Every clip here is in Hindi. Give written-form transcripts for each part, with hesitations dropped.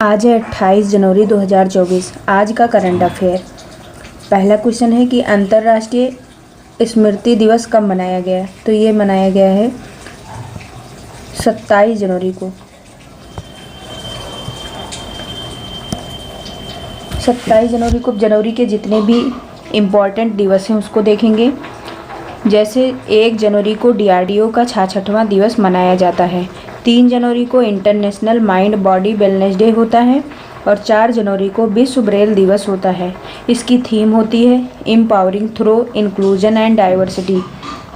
आज है 28 जनवरी 2024। आज का करंट अफेयर। पहला क्वेश्चन है कि अंतर्राष्ट्रीय स्मृति दिवस कब मनाया गया है? तो ये मनाया गया है 27 जनवरी को। 27 जनवरी को जनवरी के जितने भी इम्पॉर्टेंट दिवस हैं उसको देखेंगे। जैसे 1 जनवरी को DRDO का 66वां दिवस मनाया जाता है। 3 जनवरी को international mind body wellness day होता है और 4 जनवरी को विश्व ब्रेल दिवस होता है। इसकी थीम होती है empowering through inclusion and diversity.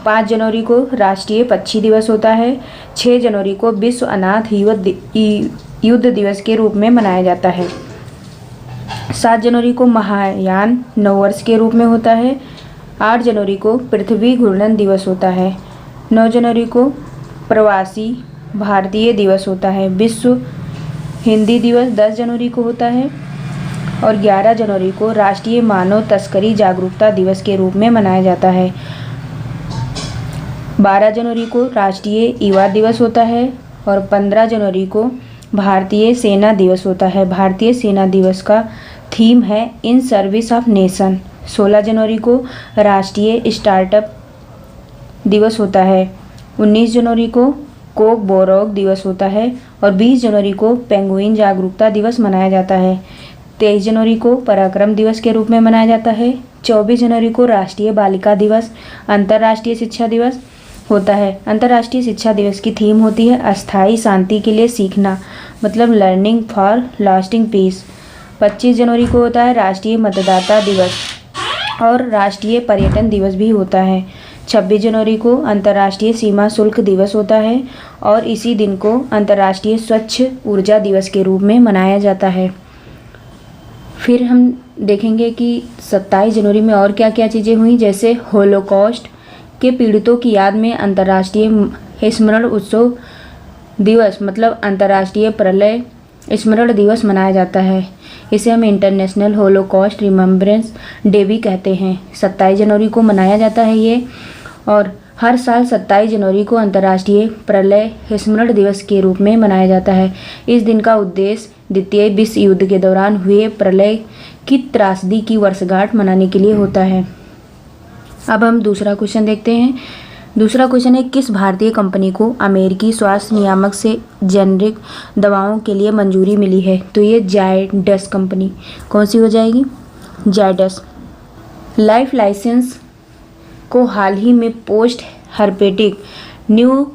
5 जनवरी को राष्ट्रीय पक्षी दिवस होता है। 6 जनवरी को विश्व अनाथ युद्ध दिवस के रूप में मनाया जाता है। 7 जनवरी को महायान नववर्ष के रूप में होता है। 8 जनवरी को पृथ्वी घूर्णन दिवस होता है। 9 जनवरी को प्रवासी भारतीय दिवस होता है। विश्व हिंदी दिवस 10 जनवरी को होता है और 11 जनवरी को राष्ट्रीय मानव तस्करी जागरूकता दिवस के रूप में मनाया जाता है। 12 जनवरी को राष्ट्रीय युवा दिवस होता है और 15 जनवरी को भारतीय सेना दिवस होता है। भारतीय सेना दिवस का थीम है इन सर्विस ऑफ नेशन। 16 जनवरी को राष्ट्रीय स्टार्टअप दिवस होता है। 19 जनवरी को कोक बोरोग दिवस होता है और 20 जनवरी को पेंगुइन जागरूकता दिवस मनाया जाता है। 23 जनवरी को पराक्रम दिवस के रूप में मनाया जाता है। 24 जनवरी को राष्ट्रीय बालिका दिवस, अंतर्राष्ट्रीय शिक्षा दिवस होता है। अंतर्राष्ट्रीय शिक्षा दिवस की थीम होती है अस्थायी शांति के लिए सीखना, मतलब लर्निंग फॉर लास्टिंग पीस। 25 जनवरी को होता है राष्ट्रीय मतदाता दिवस और राष्ट्रीय पर्यटन दिवस भी होता है। 26 जनवरी को अंतर्राष्ट्रीय सीमा शुल्क दिवस होता है और इसी दिन को अंतर्राष्ट्रीय स्वच्छ ऊर्जा दिवस के रूप में मनाया जाता है। फिर हम देखेंगे कि 27 जनवरी में और क्या क्या चीज़ें हुई। जैसे होलोकॉस्ट के पीड़ितों की याद में अंतर्राष्ट्रीय स्मरण उत्सव दिवस, मतलब अंतर्राष्ट्रीय प्रलय स्मरण दिवस मनाया जाता है। इसे हम इंटरनेशनल होलोकॉस्ट रिमेम्बरेंस डे भी कहते हैं। 27 जनवरी को मनाया जाता है ये, और हर साल 27 जनवरी को अंतर्राष्ट्रीय प्रलय स्मरण दिवस के रूप में मनाया जाता है। इस दिन का उद्देश्य द्वितीय विश्व युद्ध के दौरान हुए प्रलय की त्रासदी की वर्षगांठ मनाने के लिए होता है। अब हम दूसरा क्वेश्चन देखते हैं। दूसरा क्वेश्चन है किस भारतीय कंपनी को अमेरिकी स्वास्थ्य नियामक से जेनरिक दवाओं के लिए मंजूरी मिली है? तो ये जायडस कंपनी। कौन सी हो जाएगी? जायडस। लाइफ लाइसेंस को हाल ही में पोस्ट हर्पेटिक न्यू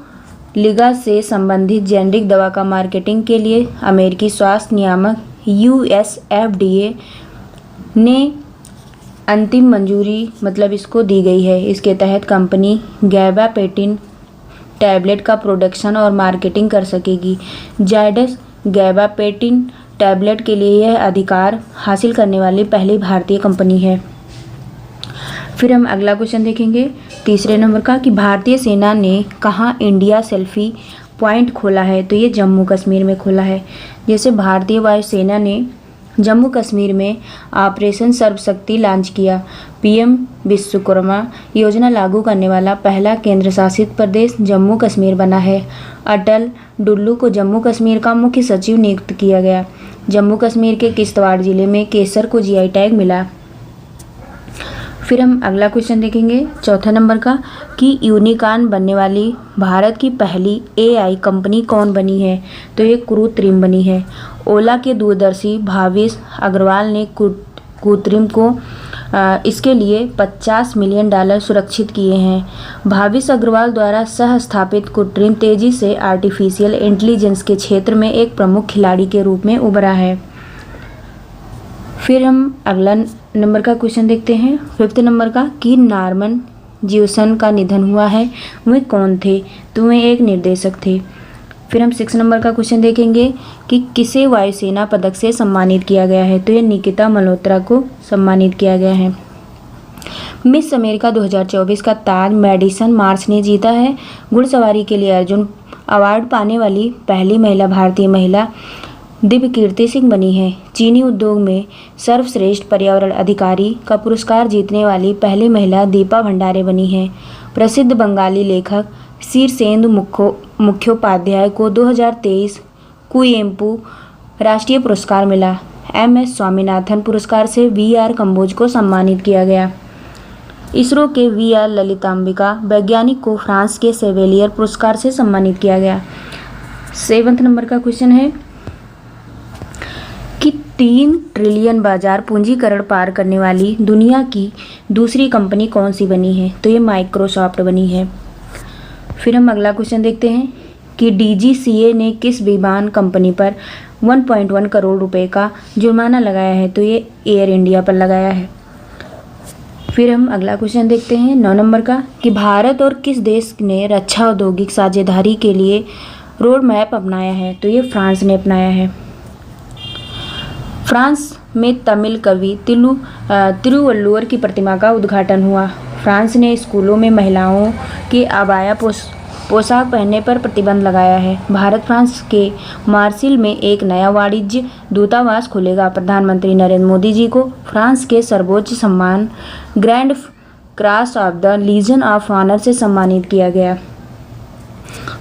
लिगा से संबंधित जेनरिक दवा का मार्केटिंग के लिए अमेरिकी स्वास्थ्य नियामक USFDA ने अंतिम मंजूरी, मतलब इसको दी गई है। इसके तहत कंपनी गैबापेटिन टैबलेट का प्रोडक्शन और मार्केटिंग कर सकेगी। जायडस गैबापेटिन टैबलेट के लिए यह अधिकार हासिल करने वाली पहली भारतीय कंपनी है। फिर हम अगला क्वेश्चन देखेंगे तीसरे नंबर का कि भारतीय सेना ने कहाँ इंडिया सेल्फी पॉइंट खोला है? तो ये जम्मू कश्मीर में खोला है। जैसे भारतीय वायुसेना ने जम्मू कश्मीर में ऑपरेशन सर्वशक्ति लॉन्च किया। PM विश्वकर्मा योजना लागू करने वाला पहला केंद्र शासित प्रदेश जम्मू कश्मीर बना है। अटल डुल्लू को जम्मू कश्मीर का मुख्य सचिव नियुक्त किया गया। जम्मू कश्मीर के किश्तवाड़ जिले में केसर को GI टैग मिला। फिर हम अगला क्वेश्चन देखेंगे चौथा नंबर का कि यूनिकॉर्न बनने वाली भारत की पहली AI कंपनी कौन बनी है? तो ये कृत्रिम बनी है। ओला के दूरदर्शी भावेश अग्रवाल ने कृत्रिम को इसके लिए $50 मिलियन सुरक्षित किए हैं। भावेश अग्रवाल द्वारा सह स्थापित कृत्रिम तेजी से आर्टिफिशियल इंटेलिजेंस के क्षेत्र में एक प्रमुख खिलाड़ी के रूप में उभरा है। फिर हम अगला नंबर का क्वेश्चन देखते हैं 5th नंबर का कि नॉर्मन ज्यूसन का निधन हुआ है, वे कौन थे? तो वे एक निर्देशक थे। फिर हम 6 नंबर का क्वेश्चन देखेंगे कि किसे वायुसेना पदक से सम्मानित किया गया है? तो ये निकिता मल्होत्रा को सम्मानित किया गया है। मिस अमेरिका 2024 का ताज मैडिसन मार्च ने जीता है। घुड़सवारी के लिए अर्जुन अवार्ड पाने वाली पहली महिला भारतीय महिला दिव्य कीर्ति सिंह बनी है। चीनी उद्योग में सर्वश्रेष्ठ पर्यावरण अधिकारी का पुरस्कार जीतने वाली पहली महिला दीपा भंडारे बनी है। प्रसिद्ध बंगाली लेखक शीर्षेंदु मुखोपाध्याय को 2023 कुवेंपु राष्ट्रीय पुरस्कार मिला? MS स्वामीनाथन पुरस्कार से VR कंबोज को सम्मानित किया गया। इसरो के VR ललितांबिका वैज्ञानिक को फ्रांस के सेवेलियर पुरस्कार से सम्मानित किया गया। 7 नंबर का क्वेश्चन है कि 3 ट्रिलियन बाजार पूंजीकरण पार करने वाली दुनिया की दूसरी कंपनी कौन सी बनी है? तो ये माइक्रोसॉफ्ट बनी है। फिर हम अगला क्वेश्चन देखते हैं कि DGCA ने किस विमान कंपनी पर 1.1 करोड़ रुपए का जुर्माना लगाया है? तो ये एयर इंडिया पर लगाया है। फिर हम अगला क्वेश्चन देखते हैं 9 नंबर का कि भारत और किस देश ने रक्षा औद्योगिक साझेदारी के लिए रोड मैप अपनाया है? तो ये फ्रांस ने अपनाया है। फ्रांस में तमिल कवि तिरुवल्लुवर की प्रतिमा का उद्घाटन हुआ। फ्रांस ने स्कूलों में महिलाओं के अबाया पोशाक पहनने पर प्रतिबंध लगाया है। भारत फ्रांस के मार्सिल में एक नया वाणिज्य दूतावास खुलेगा। प्रधानमंत्री नरेंद्र मोदी जी को फ्रांस के सर्वोच्च सम्मान grand cross of the legion of honour से सम्मानित किया गया।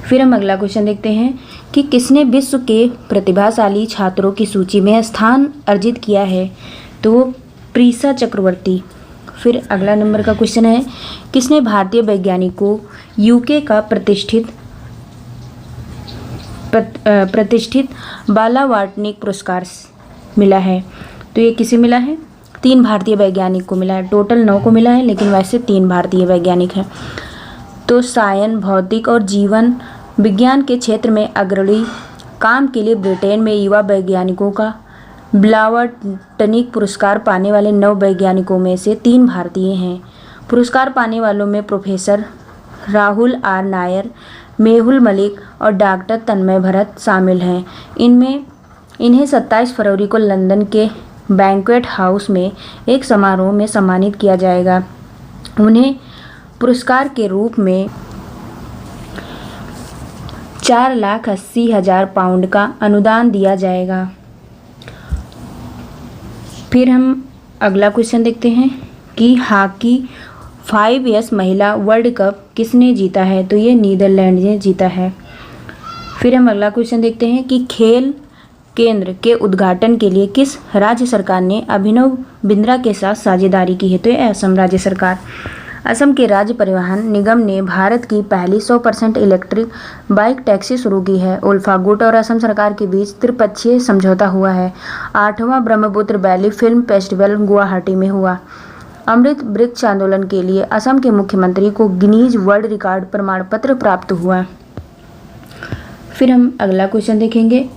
फिर हम अगला क्वेश्चन देखते हैं कि किसने विश्व के प्रतिभाशाली छात्रों की सूची में स्थान अर्जित किया है? तो वो प्रीसा चक्रवर्ती। फिर अगला नंबर का क्वेश्चन है किसने भारतीय वैज्ञानिक को UK का प्रतिष्ठित बाला-वार्टनिक पुरस्कार मिला है? तो ये किसे मिला है? 3 भारतीय वैज्ञानिक को मिला है। टोटल 9 को मिला है, लेकिन वैसे 3 भारतीय वैज्ञानिक हैं। तो सायन, भौतिक और जीवन विज्ञान के क्षेत्र में अग्रणी काम के लिए ब्रिटेन में युवा वैज्ञानिकों का बाला-वार्टनिक पुरस्कार पाने वाले 9 वैज्ञानिकों में से 3 भारतीय हैं। पुरस्कार पाने वालों में प्रोफेसर राहुल R नायर, मेहुल मलिक और डॉक्टर तन्मय भरत शामिल हैं। इन्हें 27 फरवरी को लंदन के बैंक्वेट हाउस में एक समारोह में सम्मानित किया जाएगा। उन्हें पुरस्कार के रूप में 4,80,000 पाउंड का अनुदान दिया जाएगा। फिर हम अगला क्वेश्चन देखते हैं कि हॉकी 5S महिला वर्ल्ड कप किसने जीता है? तो ये नीदरलैंड ने जीता है। फिर हम अगला क्वेश्चन देखते हैं कि खेल केंद्र के उद्घाटन के लिए किस राज्य सरकार ने अभिनव बिंद्रा के साथ साझेदारी की है? तो ये असम राज्य सरकार। असम के राज्य परिवहन निगम ने भारत की पहली 100% इलेक्ट्रिक बाइक टैक्सी शुरू की है। उल्फा गुट और असम सरकार के बीच त्रिपक्षीय समझौता हुआ है। 8वां Brahmaputra valley film festival Guwahati में हुआ। अमृत वृक्ष आंदोलन के लिए असम के मुख्यमंत्री को गिनीज वर्ल्ड रिकॉर्ड प्रमाण पत्र प्राप्त हुआ। फिर हम अगला क्वेश्चन देखेंगे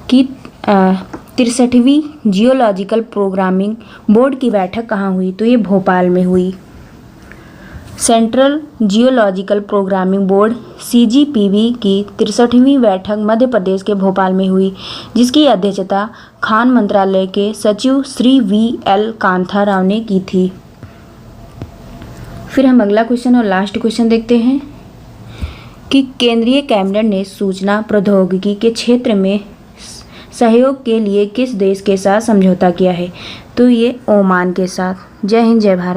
कि 63वीं जियोलॉजिकल प्रोग्रामिंग बोर्ड की बैठक कहाँ हुई? तो ये भोपाल में हुई। Central geological programming board CGPB की 63वीं बैठक मध्य प्रदेश के भोपाल में हुई, जिसकी अध्यक्षता खान मंत्रालय के सचिव श्री VL कांथा राव ने की थी। फिर हम अगला क्वेश्चन और लास्ट क्वेश्चन देखते हैं कि केंद्रीय कैबिनेट ने सूचना प्रौद्योगिकी के क्षेत्र में सहयोग के लिए किस देश के साथ समझौता किया है? तो ये ओमान के साथ। जय हिंद, जय भारत।